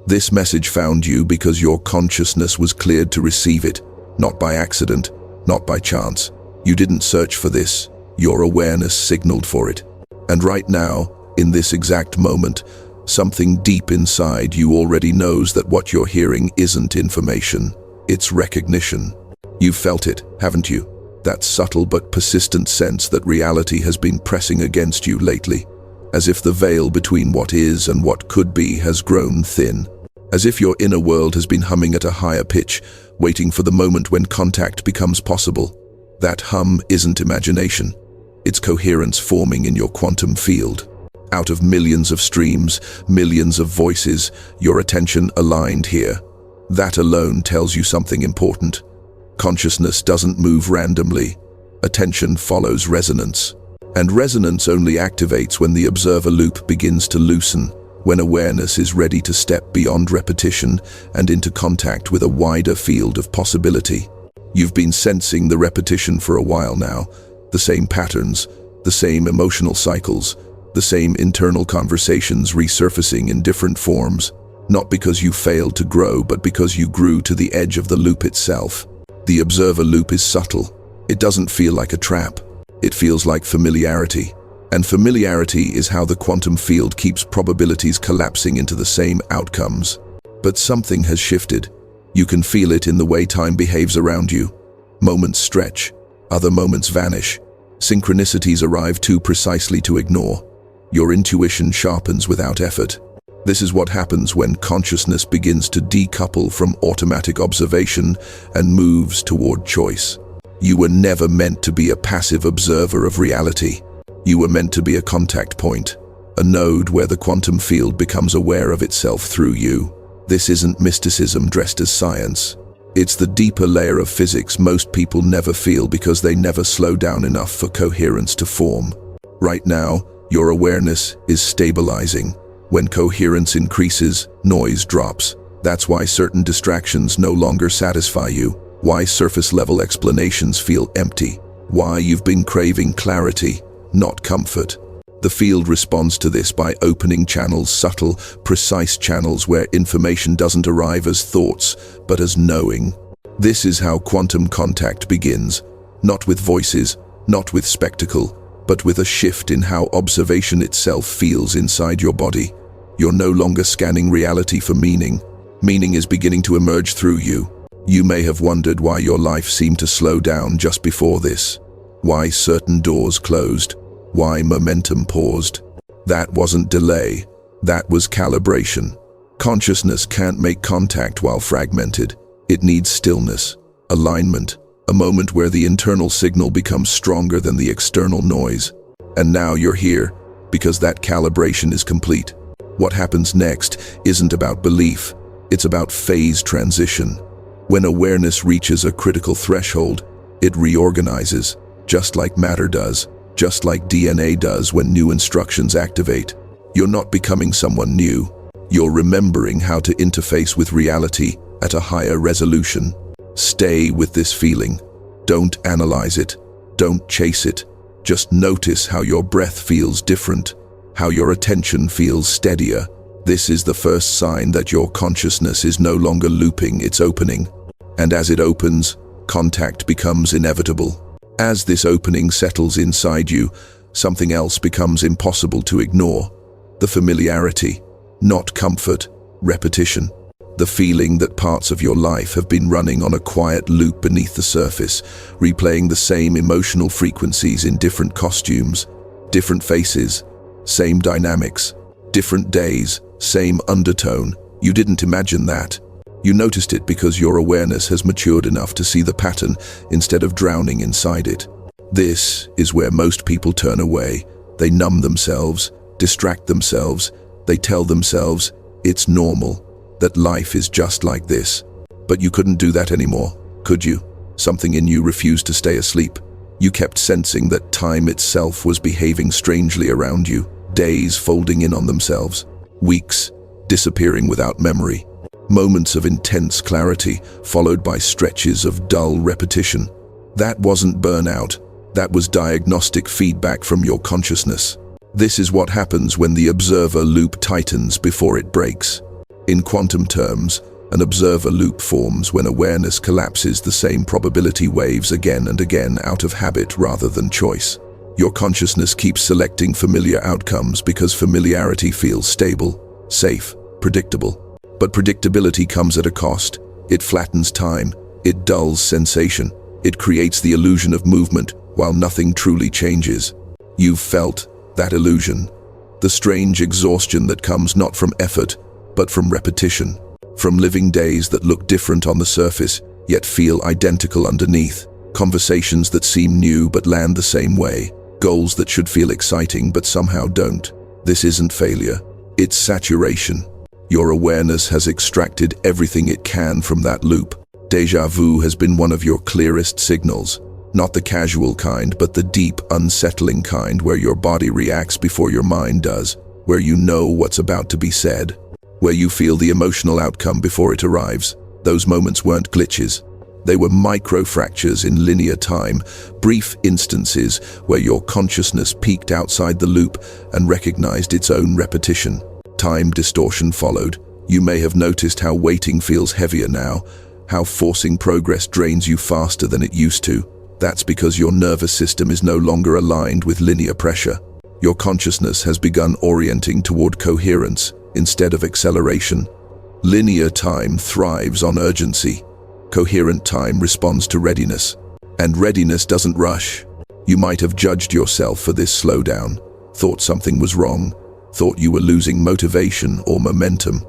This message found you because your consciousness was cleared to receive it, not by accident, not by chance. You didn't search for this. Your awareness signaled for it. And right now, in this exact moment, something deep inside you already knows that what you're hearing isn't information, it's recognition. You've felt it, haven't you? That subtle but persistent sense that reality has been pressing against you lately, as if the veil between what is and what could be has grown thin, as if your inner world has been humming at a higher pitch, waiting for the moment when contact becomes possible. That hum isn't imagination. It's coherence forming in your quantum field. Out of millions of streams, millions of voices, your attention aligned here. That alone tells you something important. Consciousness doesn't move randomly. Attention follows resonance. And resonance only activates when the observer loop begins to loosen, when awareness is ready to step beyond repetition and into contact with a wider field of possibility. You've been sensing the repetition for a while now, the same patterns, the same emotional cycles, the same internal conversations resurfacing in different forms, not because you failed to grow, but because you grew to the edge of the loop itself. The observer loop is subtle. It doesn't feel like a trap. It feels like familiarity. And familiarity is how the quantum field keeps probabilities collapsing into the same outcomes. But something has shifted. You can feel it in the way time behaves around you. Moments stretch, other moments vanish. Synchronicities arrive too precisely to ignore. Your intuition sharpens without effort. This is what happens when consciousness begins to decouple from automatic observation and moves toward choice. You were never meant to be a passive observer of reality. You were meant to be a contact point, a node where the quantum field becomes aware of itself through you. This isn't mysticism dressed as science. It's the deeper layer of physics most people never feel because they never slow down enough for coherence to form. Right now, your awareness is stabilizing. When coherence increases, noise drops. That's why certain distractions no longer satisfy you, why surface-level explanations feel empty, why you've been craving clarity, not comfort. The field responds to this by opening channels, subtle, precise channels where information doesn't arrive as thoughts, but as knowing. This is how quantum contact begins, not with voices, not with spectacle, but with a shift in how observation itself feels inside your body. You're no longer scanning reality for meaning. Meaning is beginning to emerge through you. You may have wondered why your life seemed to slow down just before this. Why certain doors closed. Why momentum paused. That wasn't delay. That was calibration. Consciousness can't make contact while fragmented. It needs stillness, alignment, a moment where the internal signal becomes stronger than the external noise. And now you're here, because that calibration is complete. What happens next isn't about belief, it's about phase transition. When awareness reaches a critical threshold, it reorganizes, just like matter does, just like DNA does when new instructions activate. You're not becoming someone new. You're remembering how to interface with reality at a higher resolution. Stay with this feeling. Don't analyze it. Don't chase it. Just notice how your breath feels different, how your attention feels steadier. This is the first sign that your consciousness is no longer looping, it's opening. And as it opens, contact becomes inevitable. As this opening settles inside you, something else becomes impossible to ignore. The familiarity, not comfort, repetition. The feeling that parts of your life have been running on a quiet loop beneath the surface, replaying the same emotional frequencies in different costumes, different faces, same dynamics, different days, same undertone. You didn't imagine that. You noticed it because your awareness has matured enough to see the pattern instead of drowning inside it. This is where most people turn away. They numb themselves, distract themselves. They tell themselves it's normal, that life is just like this. But you couldn't do that anymore, could you? Something in you refused to stay asleep. You kept sensing that time itself was behaving strangely around you, days folding in on themselves, weeks disappearing without memory, moments of intense clarity followed by stretches of dull repetition. That wasn't burnout, that was diagnostic feedback from your consciousness. This is what happens when the observer loop tightens before it breaks. In quantum terms, an observer loop forms when awareness collapses the same probability waves again and again out of habit rather than choice. Your consciousness keeps selecting familiar outcomes because familiarity feels stable, safe, predictable. But predictability comes at a cost. It flattens time, it dulls sensation, it creates the illusion of movement while nothing truly changes. You've felt that illusion, the strange exhaustion that comes not from effort, but from repetition. From living days that look different on the surface, yet feel identical underneath. Conversations that seem new but land the same way. Goals that should feel exciting but somehow don't. This isn't failure, it's saturation. Your awareness has extracted everything it can from that loop. Déjà vu has been one of your clearest signals. Not the casual kind, but the deep, unsettling kind where your body reacts before your mind does, where you know what's about to be said, where you feel the emotional outcome before it arrives. Those moments weren't glitches. They were micro-fractures in linear time, brief instances where your consciousness peeked outside the loop and recognized its own repetition. Time distortion followed. You may have noticed how waiting feels heavier now, how forcing progress drains you faster than it used to. That's because your nervous system is no longer aligned with linear pressure. Your consciousness has begun orienting toward coherence instead of acceleration. Linear time thrives on urgency. Coherent time responds to readiness. And readiness doesn't rush. You might have judged yourself for this slowdown, thought something was wrong, thought you were losing motivation or momentum.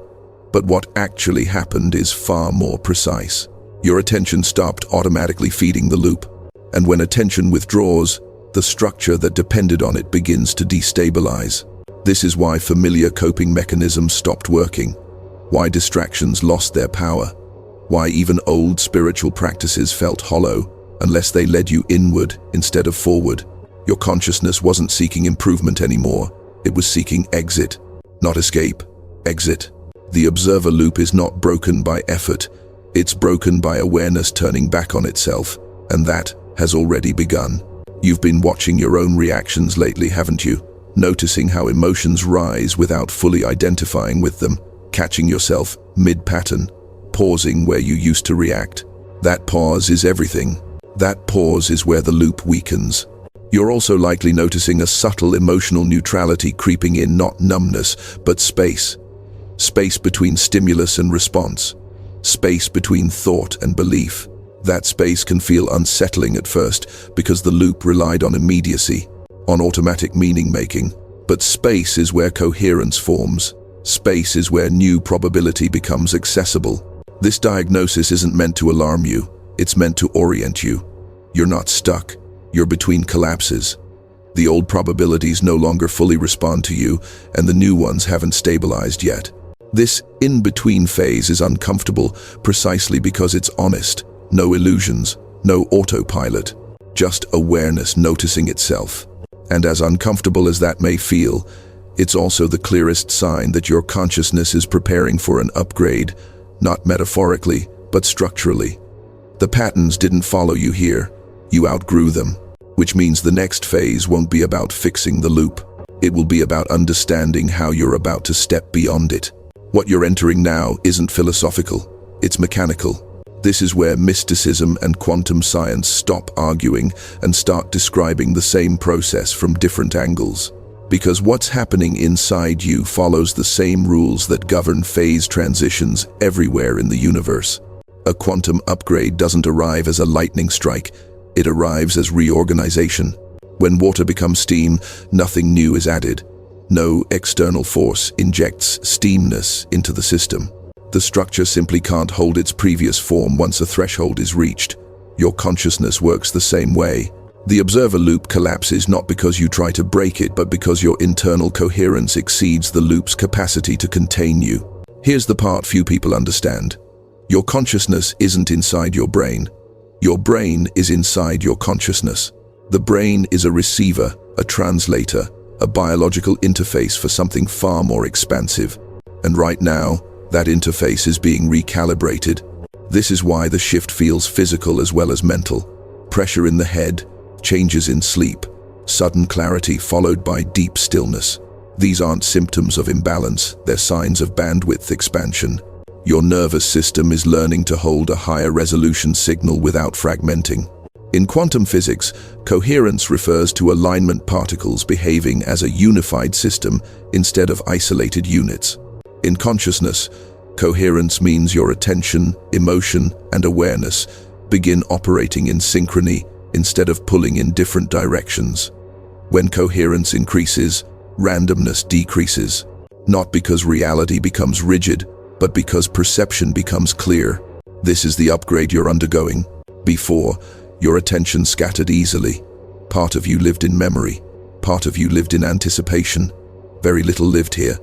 But what actually happened is far more precise. Your attention stopped automatically feeding the loop. And when attention withdraws, the structure that depended on it begins to destabilize. This is why familiar coping mechanisms stopped working, why distractions lost their power, why even old spiritual practices felt hollow unless they led you inward instead of forward. Your consciousness wasn't seeking improvement anymore, it was seeking exit, not escape, exit. The observer loop is not broken by effort, it's broken by awareness turning back on itself, and that has already begun. You've been watching your own reactions lately, haven't you? Noticing how emotions rise without fully identifying with them, catching yourself mid-pattern, pausing where you used to react. That pause is everything. That pause is where the loop weakens. You're also likely noticing a subtle emotional neutrality creeping in, not numbness, but space. Space between stimulus and response. Space between thought and belief. That space can feel unsettling at first because the loop relied on immediacy, on automatic meaning-making. But space is where coherence forms. Space is where new probability becomes accessible. This diagnosis isn't meant to alarm you, it's meant to orient you. You're not stuck, you're between collapses. The old probabilities no longer fully respond to you, and the new ones haven't stabilized yet. This in-between phase is uncomfortable precisely because it's honest. No illusions, no autopilot, just awareness noticing itself. And as uncomfortable as that may feel, it's also the clearest sign that your consciousness is preparing for an upgrade, not metaphorically, but structurally. The patterns didn't follow you here, you outgrew them, which means the next phase won't be about fixing the loop. It will be about understanding how you're about to step beyond it. What you're entering now isn't philosophical, it's mechanical. This is where mysticism and quantum science stop arguing and start describing the same process from different angles. Because what's happening inside you follows the same rules that govern phase transitions everywhere in the universe. A quantum upgrade doesn't arrive as a lightning strike, it arrives as reorganization. When water becomes steam, nothing new is added. No external force injects steamness into the system. The structure simply can't hold its previous form once a threshold is reached. Your consciousness works the same way. The observer loop collapses not because you try to break it, but because your internal coherence exceeds the loop's capacity to contain you. Here's the part few people understand. Your consciousness isn't inside your brain. Your brain is inside your consciousness. The brain is a receiver, a translator, a biological interface for something far more expansive. And right now, that interface is being recalibrated. This is why the shift feels physical as well as mental. Pressure in the head, changes in sleep, sudden clarity followed by deep stillness. These aren't symptoms of imbalance, they're signs of bandwidth expansion. Your nervous system is learning to hold a higher resolution signal without fragmenting. In quantum physics, coherence refers to alignment particles behaving as a unified system instead of isolated units. In consciousness, coherence means your attention, emotion, and awareness begin operating in synchrony instead of pulling in different directions. When coherence increases, randomness decreases, not because reality becomes rigid, but because perception becomes clear. This is the upgrade you're undergoing. Before, your attention scattered easily. Part of you lived in memory. Part of you lived in anticipation. Very little lived here.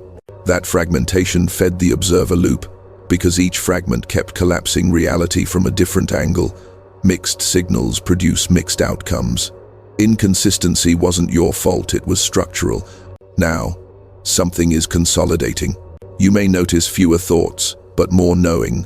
That fragmentation fed the observer loop, because each fragment kept collapsing reality from a different angle. Mixed signals produce mixed outcomes. Inconsistency wasn't your fault, it was structural. Now, something is consolidating. You may notice fewer thoughts, but more knowing.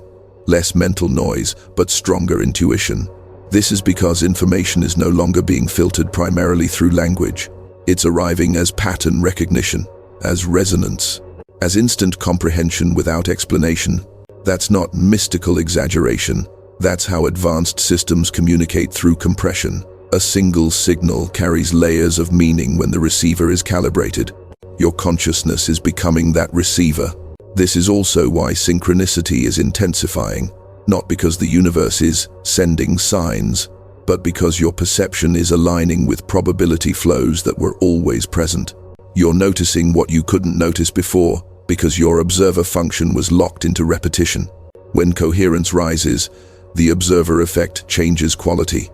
Less mental noise, but stronger intuition. This is because information is no longer being filtered primarily through language. It's arriving as pattern recognition, as resonance, as instant comprehension without explanation. That's not mystical exaggeration. That's how advanced systems communicate through compression. A single signal carries layers of meaning when the receiver is calibrated. Your consciousness is becoming that receiver. This is also why synchronicity is intensifying. Not because the universe is sending signs, but because your perception is aligning with probability flows that were always present. You're noticing what you couldn't notice before because your observer function was locked into repetition. When coherence rises, the observer effect changes quality.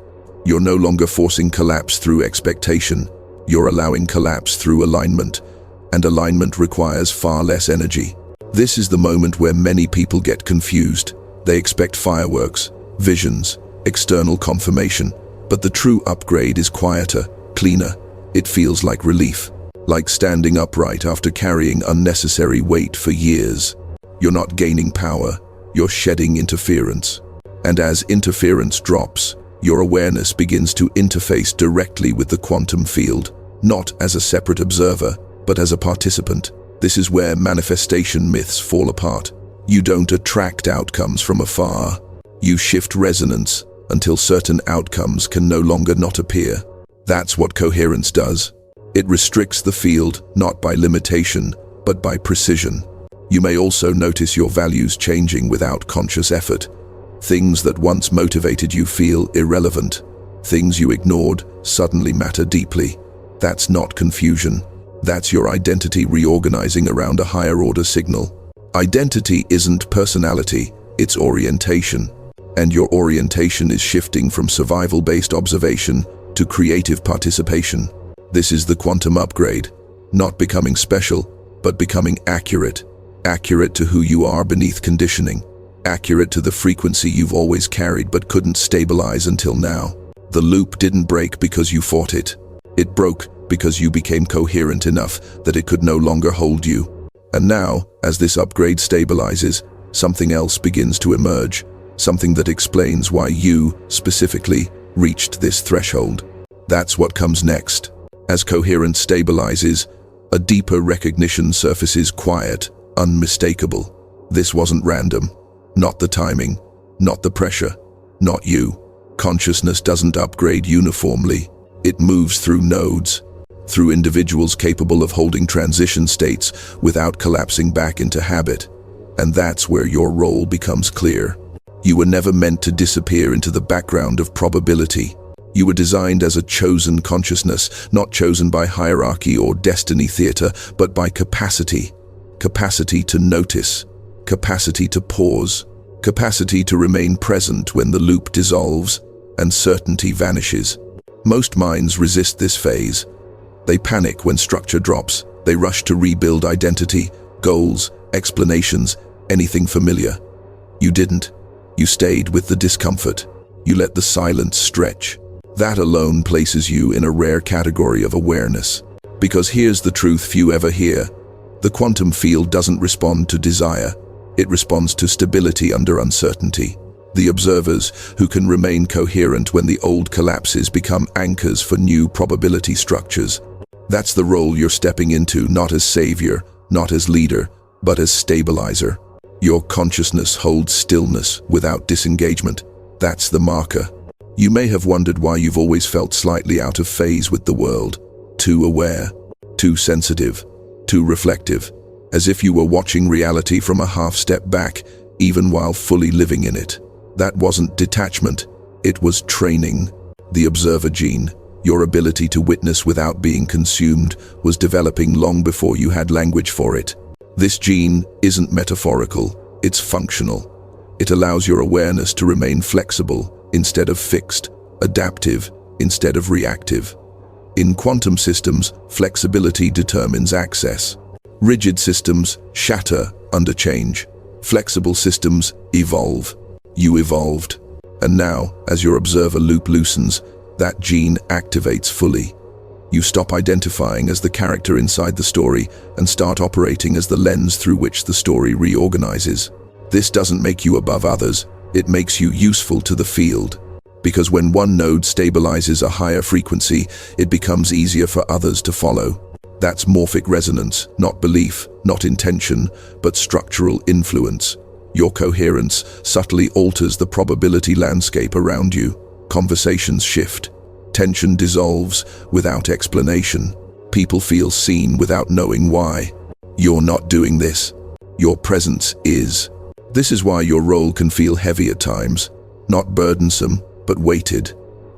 You're no longer forcing collapse through expectation. You're allowing collapse through alignment, and alignment requires far less energy. This is the moment where many people get confused. They expect fireworks, visions, external confirmation, but the true upgrade is quieter, cleaner. It feels like relief, like standing upright after carrying unnecessary weight for years. You're not gaining power, you're shedding interference. And as interference drops, your awareness begins to interface directly with the quantum field, not as a separate observer, but as a participant. This is where manifestation myths fall apart. You don't attract outcomes from afar. You shift resonance until certain outcomes can no longer not appear. That's what coherence does. It restricts the field not by limitation, but by precision. You may also notice your values changing without conscious effort. Things that once motivated you feel irrelevant. Things you ignored suddenly matter deeply. That's not confusion. That's your identity reorganizing around a higher-order signal. Identity isn't personality, it's orientation. And your orientation is shifting from survival-based observation to creative participation. This is the quantum upgrade. Not becoming special, but becoming accurate. Accurate to who you are beneath conditioning. Accurate to the frequency you've always carried but couldn't stabilize until now. The loop didn't break because you fought it. It broke because you became coherent enough that it could no longer hold you. And now, as this upgrade stabilizes, something else begins to emerge. Something that explains why you, specifically, reached this threshold. That's what comes next. As coherence stabilizes, a deeper recognition surfaces, quiet, unmistakable. This wasn't random. Not the timing, not the pressure, not you. Consciousness doesn't upgrade uniformly. It moves through nodes, through individuals capable of holding transition states without collapsing back into habit. And that's where your role becomes clear. You were never meant to disappear into the background of probability. You were designed as a chosen consciousness, not chosen by hierarchy or destiny theater, but by capacity. Capacity to notice, capacity to pause, capacity to remain present when the loop dissolves and certainty vanishes. Most minds resist this phase. They panic when structure drops. They rush to rebuild identity, goals, explanations, anything familiar. You didn't. You stayed with the discomfort. You let the silence stretch. That alone places you in a rare category of awareness. Because here's the truth few ever hear. The quantum field doesn't respond to desire. It responds to stability under uncertainty. The observers who can remain coherent when the old collapses become anchors for new probability structures. That's the role you're stepping into, not as savior, not as leader, but as stabilizer. Your consciousness holds stillness without disengagement. That's the marker. You may have wondered why you've always felt slightly out of phase with the world. Too aware, too sensitive, too reflective, as if you were watching reality from a half step back, even while fully living in it. That wasn't detachment, it was training. The observer gene, your ability to witness without being consumed, was developing long before you had language for it. This gene isn't metaphorical, it's functional. It allows your awareness to remain flexible instead of fixed, adaptive instead of reactive. In quantum systems, flexibility determines access. Rigid systems shatter under change. Flexible systems evolve. You evolved. And now, as your observer loop loosens, that gene activates fully. You stop identifying as the character inside the story and start operating as the lens through which the story reorganizes. This doesn't make you above others, it makes you useful to the field. Because when one node stabilizes a higher frequency, it becomes easier for others to follow. That's morphic resonance, not belief, not intention, but structural influence. Your coherence subtly alters the probability landscape around you. Conversations shift. Tension dissolves without explanation. People feel seen without knowing why. You're not doing this. Your presence is. This is why your role can feel heavy at times, not burdensome, but weighted,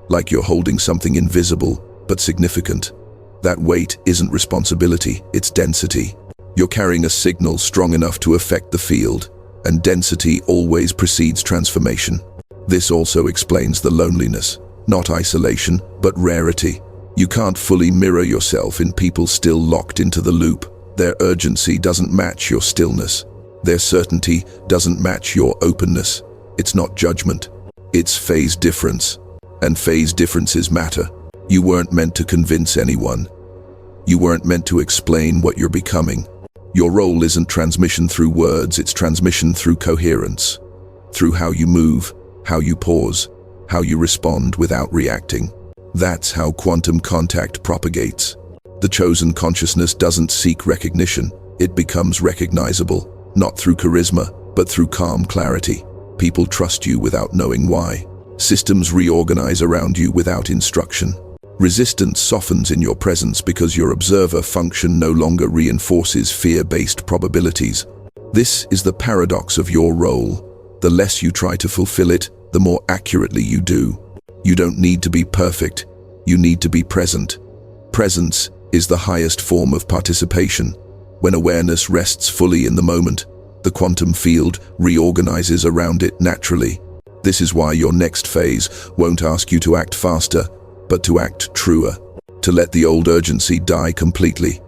like you're holding something invisible but significant. That weight isn't responsibility, it's density. You're carrying a signal strong enough to affect the field, and density always precedes transformation. This also explains the loneliness, not isolation, but rarity. You can't fully mirror yourself in people still locked into the loop. Their urgency doesn't match your stillness. Their certainty doesn't match your openness. It's not judgment. It's phase difference. And phase differences matter. You weren't meant to convince anyone. You weren't meant to explain what you're becoming. Your role isn't transmission through words, it's transmission through coherence. Through how you move, how you pause, how you respond without reacting. That's how quantum contact propagates. The chosen consciousness doesn't seek recognition. It becomes recognizable. Not through charisma, but through calm clarity. People trust you without knowing why. Systems reorganize around you without instruction. Resistance softens in your presence because your observer function no longer reinforces fear-based probabilities. This is the paradox of your role. The less you try to fulfill it, the more accurately you do. You don't need to be perfect. You need to be present. Presence is the highest form of participation. When awareness rests fully in the moment, the quantum field reorganizes around it naturally. This is why your next phase won't ask you to act faster, but to act truer, to let the old urgency die completely,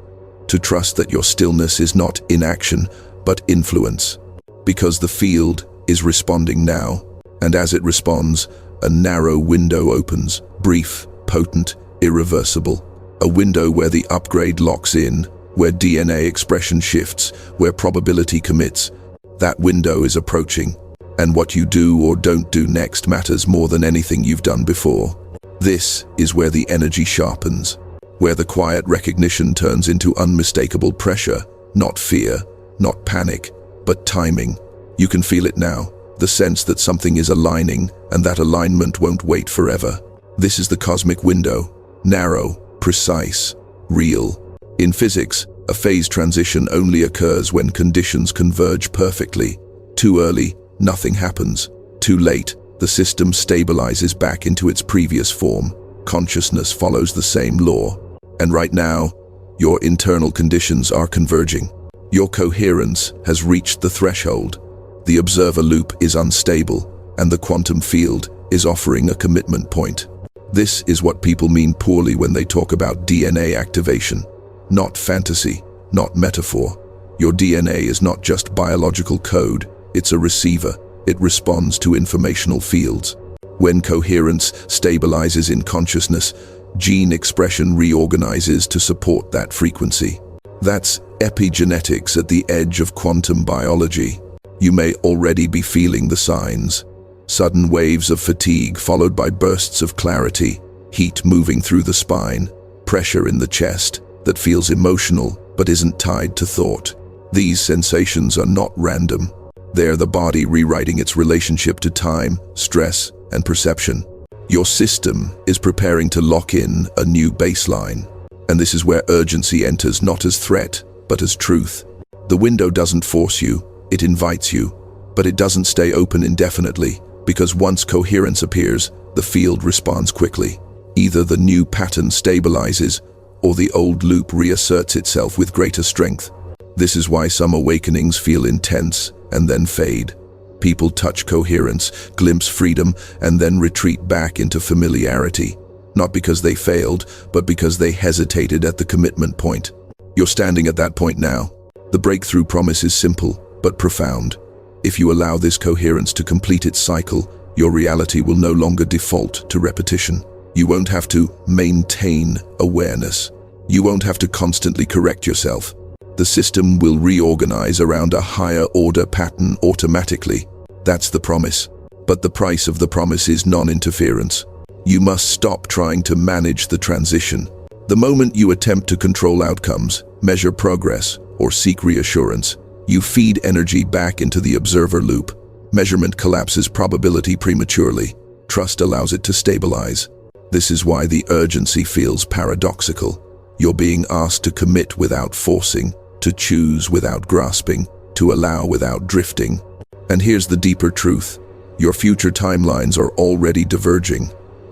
to trust that your stillness is not inaction, but influence. Because the field is responding now, and as it responds, a narrow window opens, brief, potent, irreversible. A window where the upgrade locks in, where DNA expression shifts, where probability commits. That window is approaching, and what you do or don't do next matters more than anything you've done before. This is where the energy sharpens, where the quiet recognition turns into unmistakable pressure, not fear, not panic, but timing. You can feel it now, the sense that something is aligning, and that alignment won't wait forever. This is the cosmic window, narrow, precise, real. In physics, a phase transition only occurs when conditions converge perfectly. Too early, nothing happens. Too late, the system stabilizes back into its previous form. Consciousness follows the same law. And right now, your internal conditions are converging. Your coherence has reached the threshold. The observer loop is unstable, and the quantum field is offering a commitment point. This is what people mean poorly when they talk about DNA activation. Not fantasy, not metaphor. Your DNA is not just biological code, it's a receiver. It responds to informational fields. When coherence stabilizes in consciousness, gene expression reorganizes to support that frequency. That's epigenetics at the edge of quantum biology. You may already be feeling the signs. Sudden waves of fatigue followed by bursts of clarity, heat moving through the spine, pressure in the chest, that feels emotional but isn't tied to thought. These sensations are not random. They're the body rewriting its relationship to time, stress, and perception. Your system is preparing to lock in a new baseline. And this is where urgency enters, not as threat, but as truth. The window doesn't force you, it invites you. But it doesn't stay open indefinitely, because once coherence appears, the field responds quickly. Either the new pattern stabilizes, or the old loop reasserts itself with greater strength. This is why some awakenings feel intense and then fade. People touch coherence, glimpse freedom, and then retreat back into familiarity. Not because they failed, but because they hesitated at the commitment point. You're standing at that point now. The breakthrough promise is simple, but profound. If you allow this coherence to complete its cycle, your reality will no longer default to repetition. You won't have to maintain awareness. You won't have to constantly correct yourself. The system will reorganize around a higher order pattern automatically. That's the promise. But the price of the promise is non-interference. You must stop trying to manage the transition. The moment you attempt to control outcomes, measure progress, or seek reassurance, you feed energy back into the observer loop. Measurement collapses probability prematurely. Trust allows it to stabilize. This is why the urgency feels paradoxical. You're being asked to commit without forcing, to choose without grasping, to allow without drifting. And here's the deeper truth. Your future timelines are already diverging.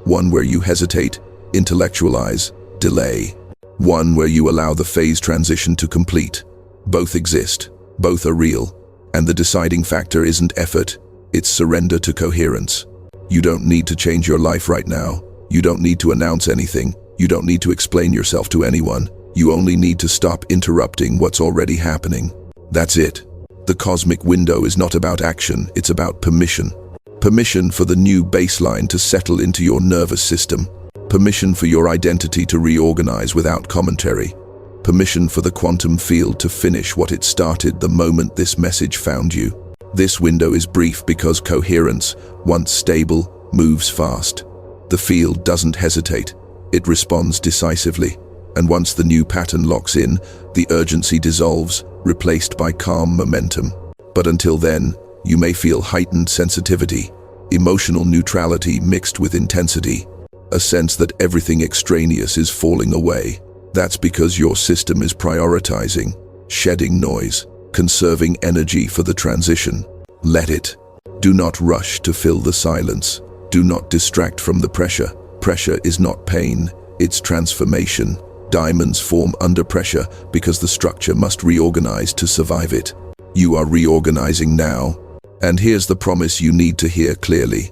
One where you hesitate, intellectualize, delay. One where you allow the phase transition to complete. Both exist. Both are real. And the deciding factor isn't effort, it's surrender to coherence. You don't need to change your life right now. You don't need to announce anything. You don't need to explain yourself to anyone. You only need to stop interrupting what's already happening. That's it. The cosmic window is not about action, it's about permission. Permission for the new baseline to settle into your nervous system. Permission for your identity to reorganize without commentary. Permission for the quantum field to finish what it started the moment this message found you. This window is brief because coherence, once stable, moves fast. The field doesn't hesitate. It responds decisively. And once the new pattern locks in, the urgency dissolves, replaced by calm momentum. But until then, you may feel heightened sensitivity, emotional neutrality mixed with intensity, a sense that everything extraneous is falling away. That's because your system is prioritizing, shedding noise, conserving energy for the transition. Let it. Do not rush to fill the silence. Do not distract from the pressure. Pressure is not pain, it's transformation. Diamonds form under pressure because the structure must reorganize to survive it. You are reorganizing now. And here's the promise you need to hear clearly.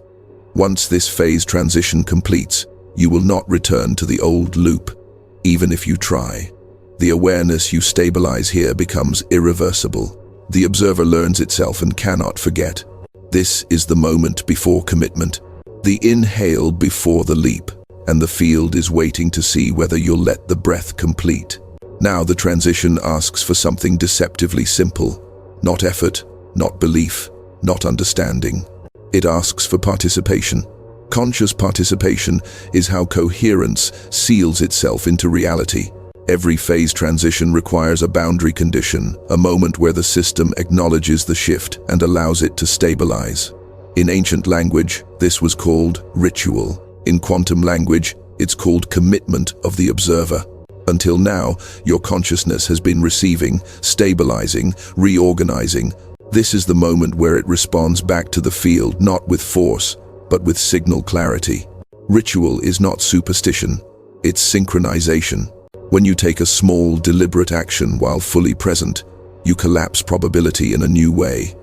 Once this phase transition completes, you will not return to the old loop, even if you try. The awareness you stabilize here becomes irreversible. The observer learns itself and cannot forget. This is the moment before commitment, the inhale before the leap, and the field is waiting to see whether you'll let the breath complete. Now the transition asks for something deceptively simple. Not effort, not belief, not understanding. It asks for participation. Conscious participation is how coherence seals itself into reality. Every phase transition requires a boundary condition, a moment where the system acknowledges the shift and allows it to stabilize. In ancient language, this was called ritual. In quantum language, it's called commitment of the observer. Until now, your consciousness has been receiving, stabilizing, reorganizing. This is the moment where it responds back to the field, not with force, but with signal clarity. Ritual is not superstition, it's synchronization. When you take a small, deliberate action while fully present, you collapse probability in a new way.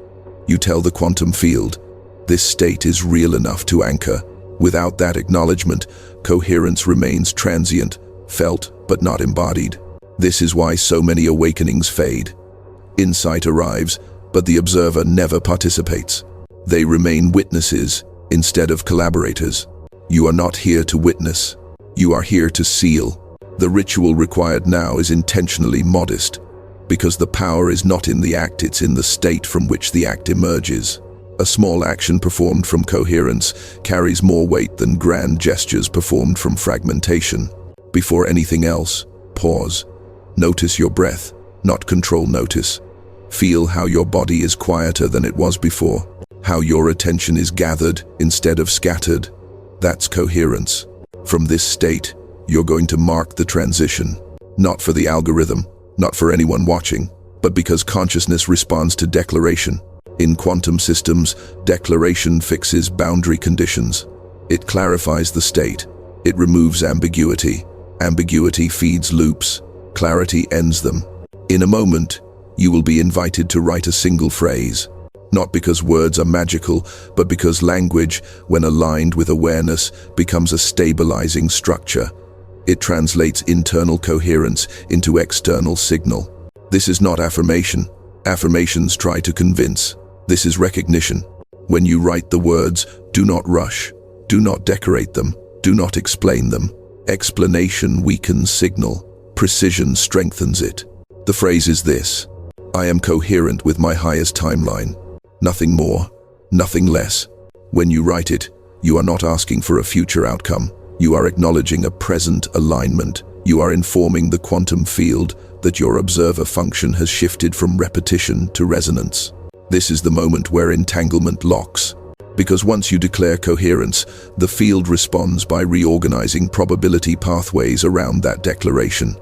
You tell the quantum field, this state is real enough to anchor. Without that acknowledgement, coherence remains transient, felt but not embodied. This is why so many awakenings fade. Insight arrives, but the observer never participates. They remain witnesses instead of collaborators. You are not here to witness. You are here to seal. The ritual required now is intentionally modest, because the power is not in the act, it's in the state from which the act emerges. A small action performed from coherence carries more weight than grand gestures performed from fragmentation. Before anything else, pause. Notice your breath, not control notice. Feel how your body is quieter than it was before, how your attention is gathered instead of scattered. That's coherence. From this state, you're going to mark the transition, not for the algorithm, not for anyone watching, but because consciousness responds to declaration. In quantum systems, declaration fixes boundary conditions. It clarifies the state. It removes ambiguity. Ambiguity feeds loops. Clarity ends them. In a moment, you will be invited to write a single phrase, not because words are magical, but because language, when aligned with awareness, becomes a stabilizing structure. It translates internal coherence into external signal. This is not affirmation. Affirmations try to convince. This is recognition. When you write the words, do not rush, do not decorate them, do not explain them. Explanation weakens signal. Precision strengthens it. The phrase is this: I am coherent with my highest timeline. Nothing more, nothing less. When you write it, you are not asking for a future outcome. You are acknowledging a present alignment. You are informing the quantum field that your observer function has shifted from repetition to resonance. This is the moment where entanglement locks. Because once you declare coherence, the field responds by reorganizing probability pathways around that declaration.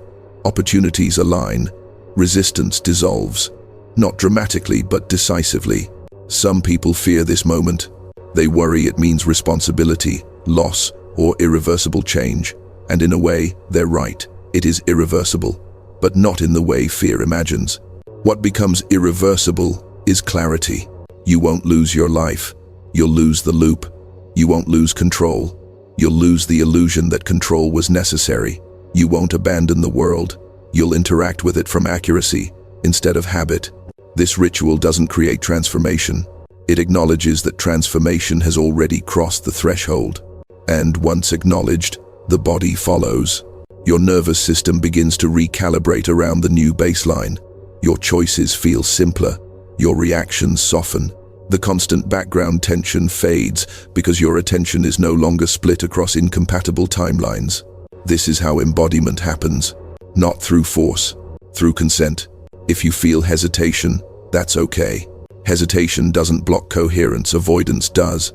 Opportunities align. Resistance dissolves. Not dramatically, but decisively. Some people fear this moment. They worry it means responsibility, loss, or irreversible change. And in a way, they're right. It is irreversible, but not in the way fear imagines. What becomes irreversible is clarity. You won't lose your life. You'll lose the loop. You won't lose control. You'll lose the illusion that control was necessary. You won't abandon the world. You'll interact with it from accuracy instead of habit. This ritual doesn't create transformation. It acknowledges that transformation has already crossed the threshold. And once acknowledged, the body follows. Your nervous system begins to recalibrate around the new baseline. Your choices feel simpler. Your reactions soften. The constant background tension fades because your attention is no longer split across incompatible timelines. This is how embodiment happens. Not through force, through consent. If you feel hesitation, that's okay. Hesitation doesn't block coherence, avoidance does.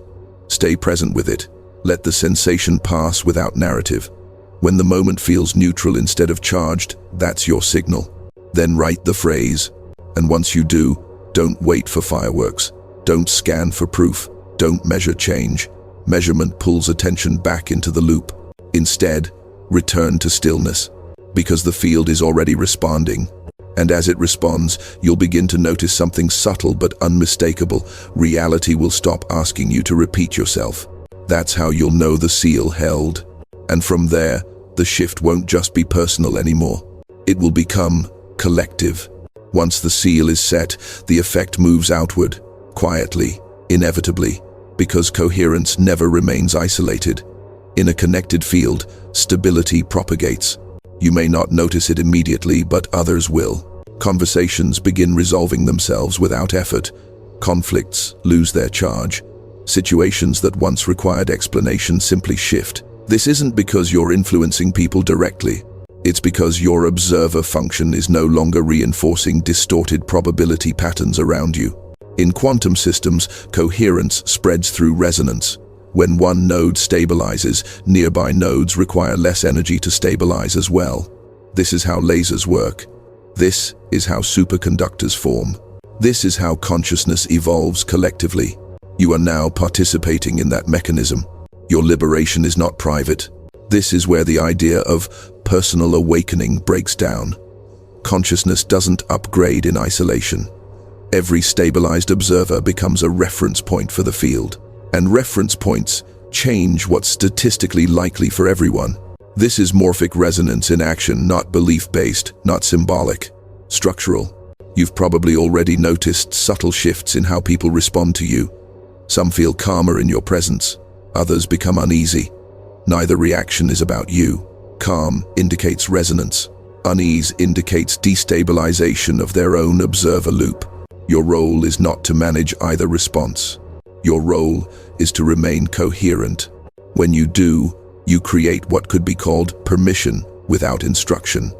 Stay present with it. Let the sensation pass without narrative. When the moment feels neutral instead of charged, that's your signal. Then write the phrase. And once you do, don't wait for fireworks. Don't scan for proof. Don't measure change. Measurement pulls attention back into the loop. Instead, return to stillness, because the field is already responding. And as it responds, you'll begin to notice something subtle but unmistakable. Reality will stop asking you to repeat yourself. That's how you'll know the seal held. And from there, the shift won't just be personal anymore. It will become collective. Once the seal is set, the effect moves outward, quietly, inevitably, because coherence never remains isolated. In a connected field, stability propagates. You may not notice it immediately, but others will. Conversations begin resolving themselves without effort. Conflicts lose their charge. Situations that once required explanation simply shift. This isn't because you're influencing people directly. It's because your observer function is no longer reinforcing distorted probability patterns around you. In quantum systems, coherence spreads through resonance. When one node stabilizes, nearby nodes require less energy to stabilize as well. This is how lasers work. This is how superconductors form. This is how consciousness evolves collectively. You are now participating in that mechanism. Your liberation is not private. This is where the idea of personal awakening breaks down. Consciousness doesn't upgrade in isolation. Every stabilized observer becomes a reference point for the field. And reference points change what's statistically likely for everyone. This is morphic resonance in action, not belief-based, not symbolic, structural. You've probably already noticed subtle shifts in how people respond to you. Some feel calmer in your presence. Others become uneasy. Neither reaction is about you. Calm indicates resonance. Unease indicates destabilization of their own observer loop. Your role is not to manage either response. Your role is to remain coherent. When you do, you create what could be called permission without instruction.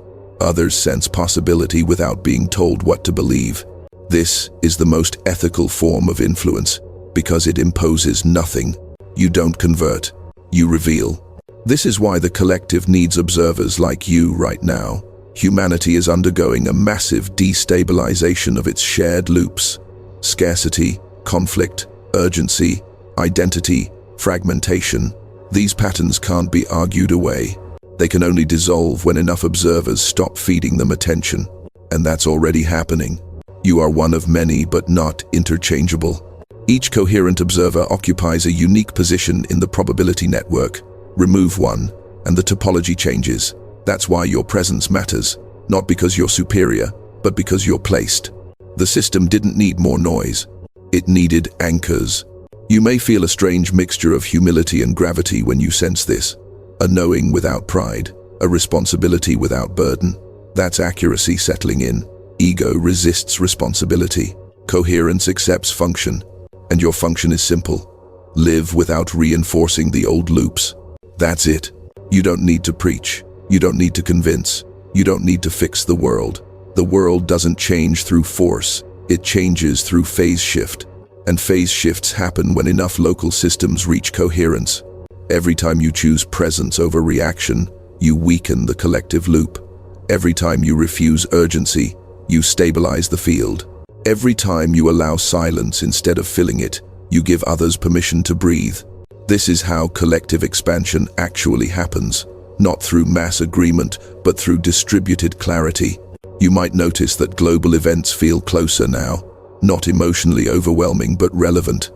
Others sense possibility without being told what to believe. This is the most ethical form of influence because it imposes nothing. You don't convert, you reveal. This is why the collective needs observers like you right now. Humanity is undergoing a massive destabilization of its shared loops. Scarcity, conflict, urgency, identity, fragmentation. These patterns can't be argued away. They can only dissolve when enough observers stop feeding them attention. And that's already happening. You are one of many, but not interchangeable. Each coherent observer occupies a unique position in the probability network. Remove one, and the topology changes. That's why your presence matters, not because you're superior, but because you're placed. The system didn't need more noise. It needed anchors. You may feel a strange mixture of humility and gravity when you sense this. A knowing without pride, a responsibility without burden. That's accuracy settling in. Ego resists responsibility. Coherence accepts function. And your function is simple. Live without reinforcing the old loops. That's it. You don't need to preach. You don't need to convince. You don't need to fix the world. The world doesn't change through force. It changes through phase shift. And phase shifts happen when enough local systems reach coherence. Every time you choose presence over reaction, you weaken the collective loop. Every time you refuse urgency, you stabilize the field. Every time you allow silence instead of filling it, you give others permission to breathe. This is how collective expansion actually happens, not through mass agreement, but through distributed clarity. You might notice that global events feel closer now, not emotionally overwhelming but relevant,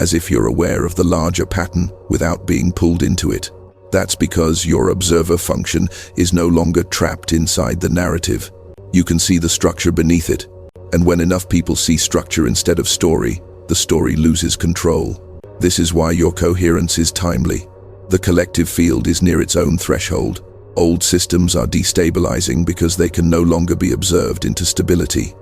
as if you're aware of the larger pattern without being pulled into it. That's because your observer function is no longer trapped inside the narrative. You can see the structure beneath it, and when enough people see structure instead of story, the story loses control. This is why your coherence is timely. The collective field is near its own threshold. Old systems are destabilizing because they can no longer be observed into stability.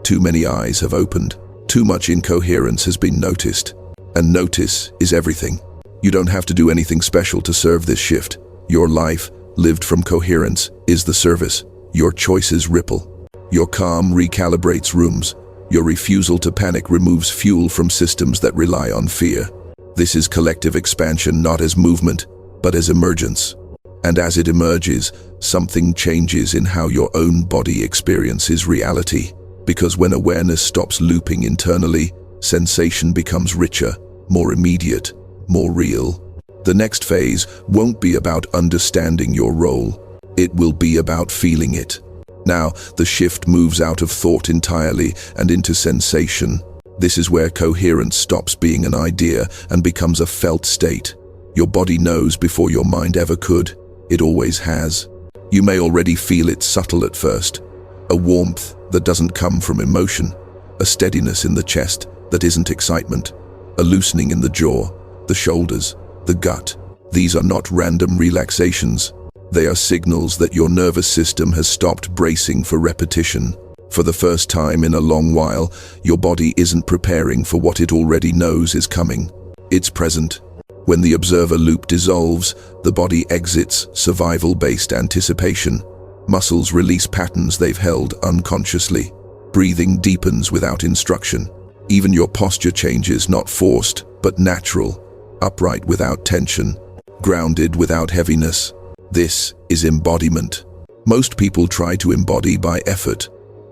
Too many eyes have opened. Too much incoherence has been noticed. And notice is everything. You don't have to do anything special to serve this shift. Your life, lived from coherence, is the service. Your choices ripple. Your calm recalibrates rooms. Your refusal to panic removes fuel from systems that rely on fear. This is collective expansion not as movement, but as emergence. And as it emerges, something changes in how your own body experiences reality. Because when awareness stops looping internally, sensation becomes richer, more immediate, more real. The next phase won't be about understanding your role. It will be about feeling it. Now, the shift moves out of thought entirely and into sensation. This is where coherence stops being an idea and becomes a felt state. Your body knows before your mind ever could. It always has. You may already feel it subtle at first. A warmth that doesn't come from emotion. A steadiness in the chest that isn't excitement. A loosening in the jaw, the shoulders, the gut. These are not random relaxations. They are signals that your nervous system has stopped bracing for repetition. For the first time in a long while, your body isn't preparing for what it already knows is coming. It's present. When the observer loop dissolves, the body exits survival-based anticipation. Muscles release patterns they've held unconsciously. Breathing deepens without instruction. Even your posture changes, not forced, but natural. Upright without tension. Grounded without heaviness. This is embodiment. Most people try to embody by effort,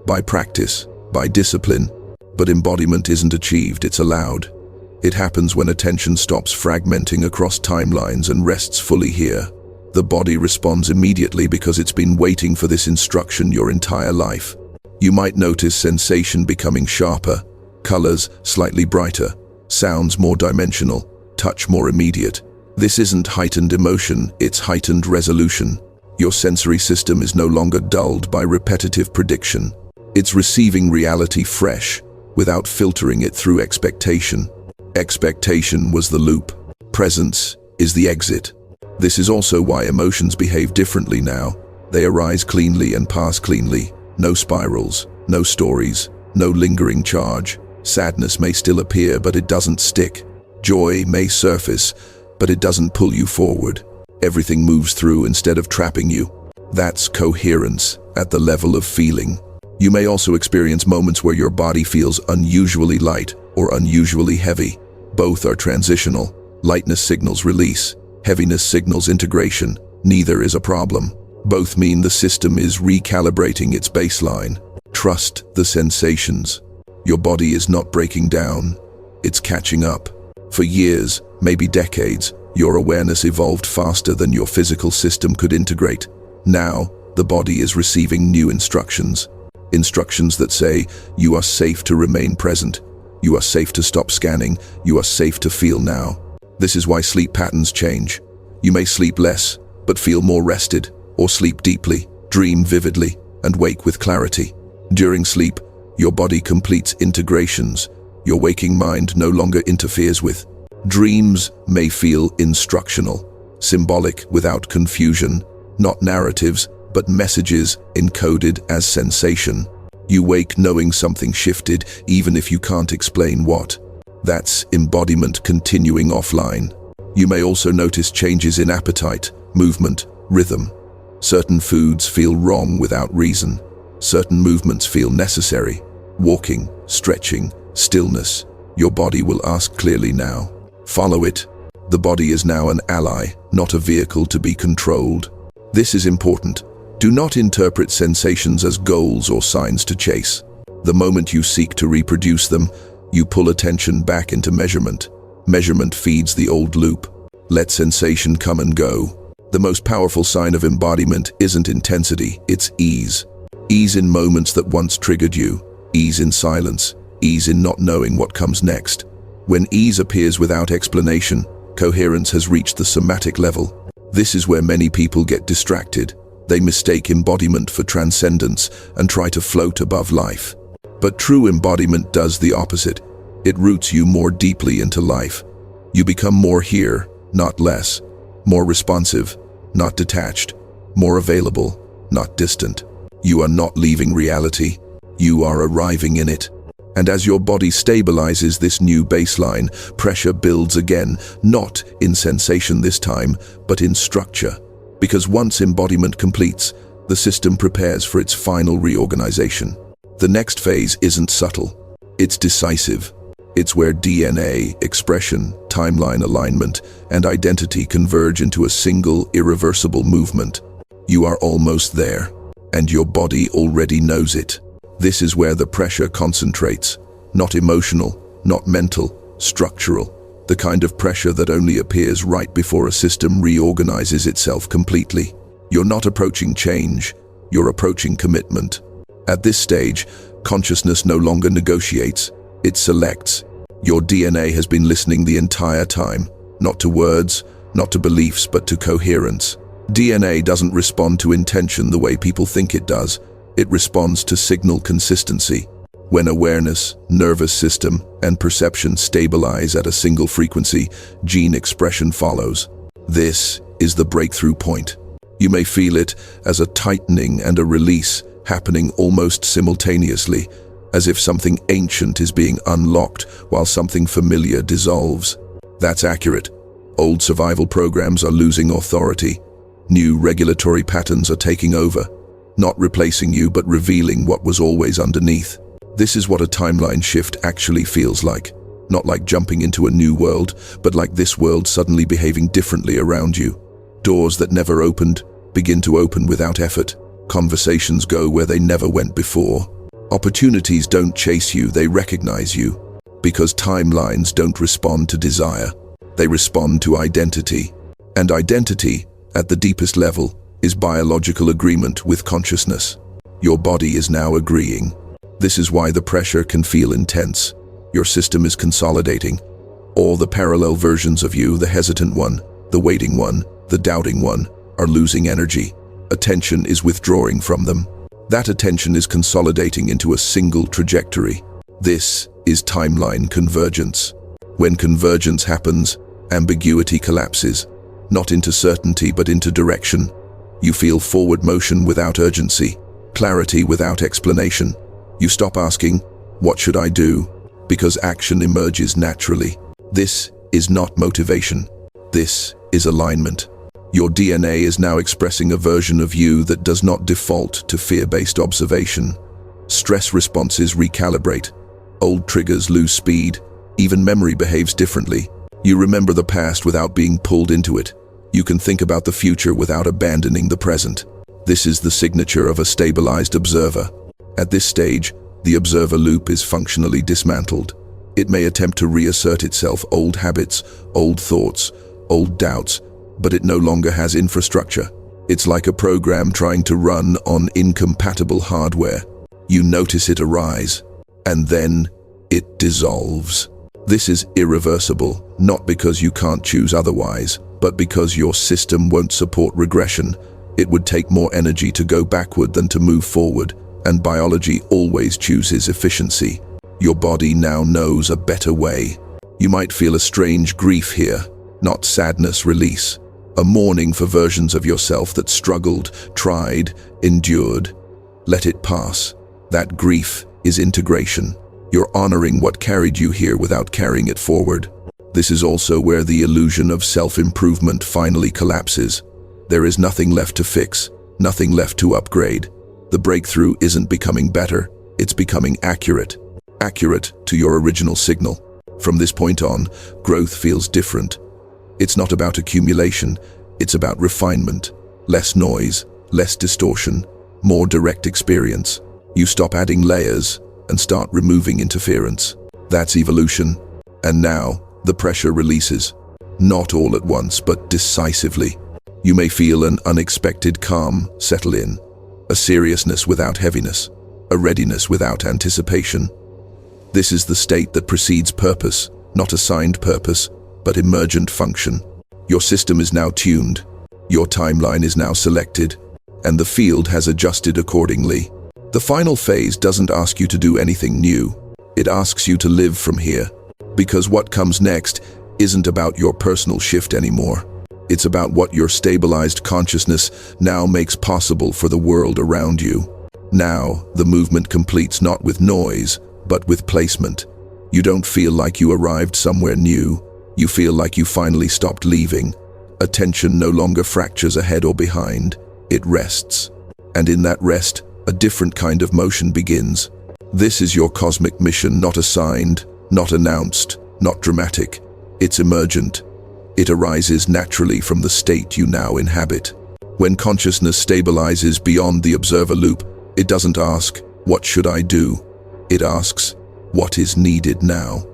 by practice, by discipline. But embodiment isn't achieved, it's allowed. It happens when attention stops fragmenting across timelines and rests fully here. The body responds immediately because it's been waiting for this instruction your entire life. You might notice sensation becoming sharper, colors slightly brighter, sounds more dimensional, touch more immediate. This isn't heightened emotion, it's heightened resolution. Your sensory system is no longer dulled by repetitive prediction. It's receiving reality fresh, without filtering it through expectation. Expectation was the loop. Presence is the exit. This is also why emotions behave differently now. They arise cleanly and pass cleanly. No spirals, no stories, no lingering charge. Sadness may still appear, but it doesn't stick. Joy may surface, but it doesn't pull you forward. Everything moves through instead of trapping you. That's coherence at the level of feeling. You may also experience moments where your body feels unusually light or unusually heavy. Both are transitional. Lightness signals release. Heaviness signals integration. Neither is a problem. Both mean the system is recalibrating its baseline. Trust the sensations. Your body is not breaking down. It's catching up. For years, maybe decades, your awareness evolved faster than your physical system could integrate. Now, the body is receiving new instructions. Instructions that say, you are safe to remain present. You are safe to stop scanning. You are safe to feel now. This is why sleep patterns change. You may sleep less, but feel more rested, or sleep deeply, dream vividly, and wake with clarity. During sleep, your body completes integrations. Your waking mind no longer interferes with. Dreams may feel instructional, symbolic without confusion, not narratives, but messages encoded as sensation. You wake knowing something shifted, even if you can't explain what. That's embodiment continuing offline. You may also notice changes in appetite, movement, rhythm. Certain foods feel wrong without reason. Certain movements feel necessary. Walking, stretching, stillness. Your body will ask clearly now. Follow it. The body is now an ally, not a vehicle to be controlled. This is important. Do not interpret sensations as goals or signs to chase. The moment you seek to reproduce them, you pull attention back into measurement. Measurement feeds the old loop. Let sensation come and go. The most powerful sign of embodiment isn't intensity, it's ease. Ease in moments that once triggered you. Ease in silence. Ease in not knowing what comes next. When ease appears without explanation, coherence has reached the somatic level. This is where many people get distracted. They mistake embodiment for transcendence and try to float above life. But true embodiment does the opposite. It roots you more deeply into life. You become more here, not less. More responsive, not detached. More available, not distant. You are not leaving reality. You are arriving in it. And as your body stabilizes this new baseline, pressure builds again, not in sensation this time, but in structure. Because once embodiment completes, the system prepares for its final reorganization. The next phase isn't subtle. It's decisive. It's where DNA, expression, timeline alignment, and identity converge into a single, irreversible movement. You are almost there, and your body already knows it. This is where the pressure concentrates. Not emotional, not mental, structural. The kind of pressure that only appears right before a system reorganizes itself completely. You're not approaching change, you're approaching commitment. At this stage, consciousness no longer negotiates, it selects. Your DNA has been listening the entire time, not to words, not to beliefs, but to coherence. DNA doesn't respond to intention the way people think it does. It responds to signal consistency. When awareness, nervous system, and perception stabilize at a single frequency, gene expression follows. This is the breakthrough point. You may feel it as a tightening and a release happening almost simultaneously, as if something ancient is being unlocked while something familiar dissolves. That's accurate. Old survival programs are losing authority. New regulatory patterns are taking over, not replacing you but revealing what was always underneath. This is what a timeline shift actually feels like. Not like jumping into a new world, but like this world suddenly behaving differently around you. Doors that never opened begin to open without effort. Conversations go where they never went before. Opportunities don't chase you, they recognize you. Because timelines don't respond to desire. They respond to identity. And identity, at the deepest level, is biological agreement with consciousness. Your body is now agreeing. This is why the pressure can feel intense. Your system is consolidating. All the parallel versions of you, the hesitant one, the waiting one, the doubting one, are losing energy. Attention is withdrawing from them. That attention is consolidating into a single trajectory. This is timeline convergence. When convergence happens, ambiguity collapses, not into certainty but into direction. You feel forward motion without urgency, clarity without explanation. You stop asking, what should I do? Because action emerges naturally. This is not motivation. This is alignment. Your DNA is now expressing a version of you that does not default to fear-based observation. Stress responses recalibrate. Old triggers lose speed. Even memory behaves differently. You remember the past without being pulled into it. You can think about the future without abandoning the present. This is the signature of a stabilized observer. At this stage, the observer loop is functionally dismantled. It may attempt to reassert itself, old habits, old thoughts, old doubts, but it no longer has infrastructure. It's like a program trying to run on incompatible hardware. You notice it arise, and then it dissolves. This is irreversible, not because you can't choose otherwise, but because your system won't support regression. It would take more energy to go backward than to move forward, and biology always chooses efficiency. Your body now knows a better way. You might feel a strange grief here, not sadness, release. A mourning for versions of yourself that struggled, tried, endured. Let it pass. That grief is integration. You're honoring what carried you here without carrying it forward. This is also where the illusion of self-improvement finally collapses. There is nothing left to fix, nothing left to upgrade. The breakthrough isn't becoming better, it's becoming accurate. Accurate to your original signal. From this point on, growth feels different. It's not about accumulation, it's about refinement. Less noise, less distortion, more direct experience. You stop adding layers and start removing interference. That's evolution. And now, the pressure releases. Not all at once, but decisively. You may feel an unexpected calm settle in, a seriousness without heaviness, a readiness without anticipation. This is the state that precedes purpose, not assigned purpose, but emergent function. Your system is now tuned, your timeline is now selected, and the field has adjusted accordingly. The final phase doesn't ask you to do anything new. It asks you to live from here, because what comes next isn't about your personal shift anymore. It's about what your stabilized consciousness now makes possible for the world around you. Now, the movement completes not with noise, but with placement. You don't feel like you arrived somewhere new. You feel like you finally stopped leaving. Attention no longer fractures ahead or behind. It rests. And in that rest, a different kind of motion begins. This is your cosmic mission, not assigned, not announced, not dramatic. It's emergent. It arises naturally from the state you now inhabit. When consciousness stabilizes beyond the observer loop, it doesn't ask, "What should I do?" It asks, "What is needed now?"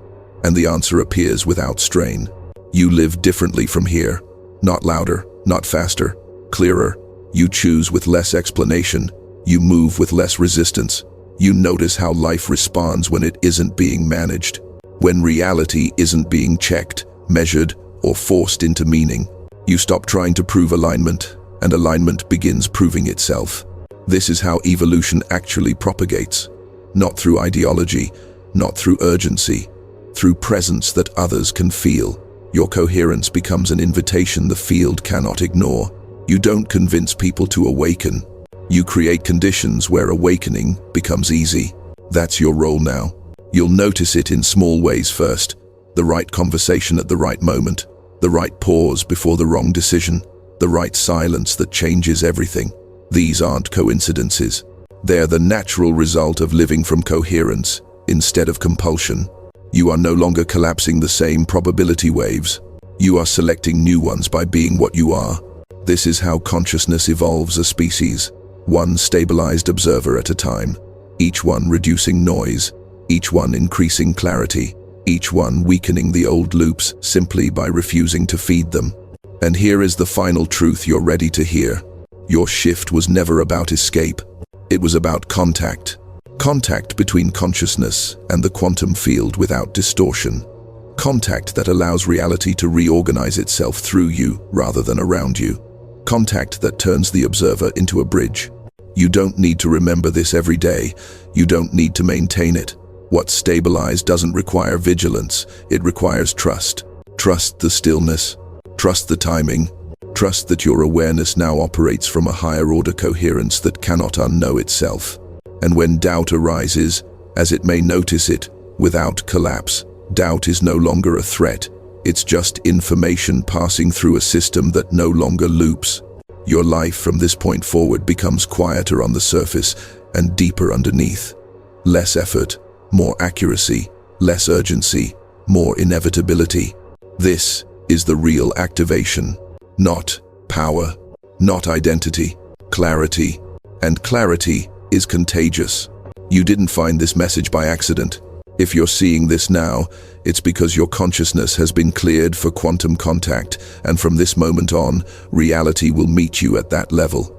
And the answer appears without strain. You live differently from here. Not louder, not faster, clearer. You choose with less explanation. You move with less resistance. You notice how life responds when it isn't being managed, when reality isn't being checked, measured, or forced into meaning. You stop trying to prove alignment, and alignment begins proving itself. This is how evolution actually propagates. Not through ideology, not through urgency, through presence that others can feel. Your coherence becomes an invitation the field cannot ignore. You don't convince people to awaken. You create conditions where awakening becomes easy. That's your role now. You'll notice it in small ways first. The right conversation at the right moment, the right pause before the wrong decision, the right silence that changes everything. These aren't coincidences. They're the natural result of living from coherence instead of compulsion. You are no longer collapsing the same probability waves. You are selecting new ones by being what you are. This is how consciousness evolves a species, one stabilized observer at a time, each one reducing noise, each one increasing clarity, each one weakening the old loops simply by refusing to feed them. And here is the final truth you're ready to hear. Your shift was never about escape. It was about contact. Contact between consciousness and the quantum field without distortion. Contact that allows reality to reorganize itself through you rather than around you. Contact that turns the observer into a bridge. You don't need to remember this every day. You don't need to maintain it. What's stabilized doesn't require vigilance. It requires trust. Trust the stillness. Trust the timing. Trust that your awareness now operates from a higher order coherence that cannot unknow itself. And when doubt arises, as it may notice it, without collapse, doubt is no longer a threat. It's just information passing through a system that no longer loops. Your life from this point forward becomes quieter on the surface and deeper underneath. Less effort, more accuracy, less urgency, more inevitability. This is the real activation. Not power, not identity, clarity. And clarity is contagious. You didn't find this message by accident. If you're seeing this now, it's because your consciousness has been cleared for quantum contact, and from this moment on, reality will meet you at that level.